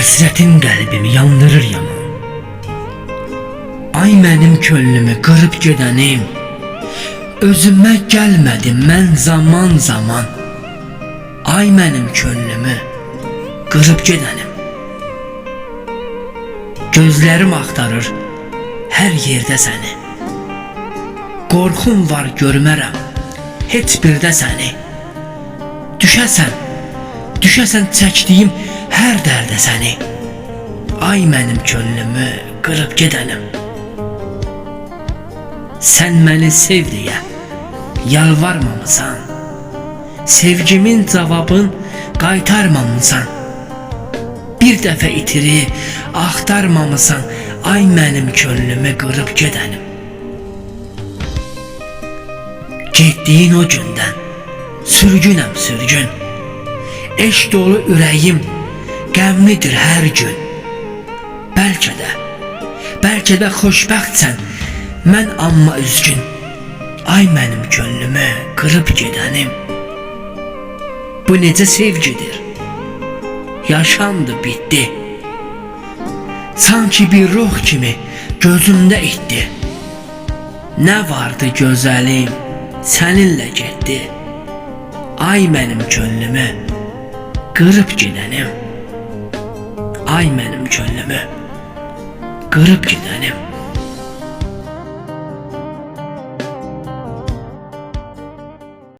Həsrətin qəlbimi yandırır yaman. Ay mənim könlümü qırıb gedənim, özümə gəlmədim mən zaman zaman. Ay mənim könlümü qırıb gedənim. Gözlərim axtarır hər yerdə səni. Qorxum var görmərəm heç birdə səni. Düşəsən çəkdiyim hər dərdə səni. Ay mənim könlümü qırıb gedənim. Sən məni sev deyə yalvarmamısan. Sevgimin cavabın qaytarmamısan. Bir dəfə itiri axtarmamısan. Ay mənim könlümü qırıb gedənim. Getdiyin o gündən sürgünəm sürgün. Eşq dolu ürəyim qəmlidir hər gün. Bəlkə də xoşbəxtsən, mən amma üzgün. Ay mənim könlümü qırıb gedənim. Bu necə sevgidir? Yaşandı, bitdi. Sanki bir ruh kimi gözümdə itdi. Nə vardı gözəlim, səninlə getdi. Ay mənim könlümü qırıb gedənim. Ay mənim könlümü qırıb gedənim.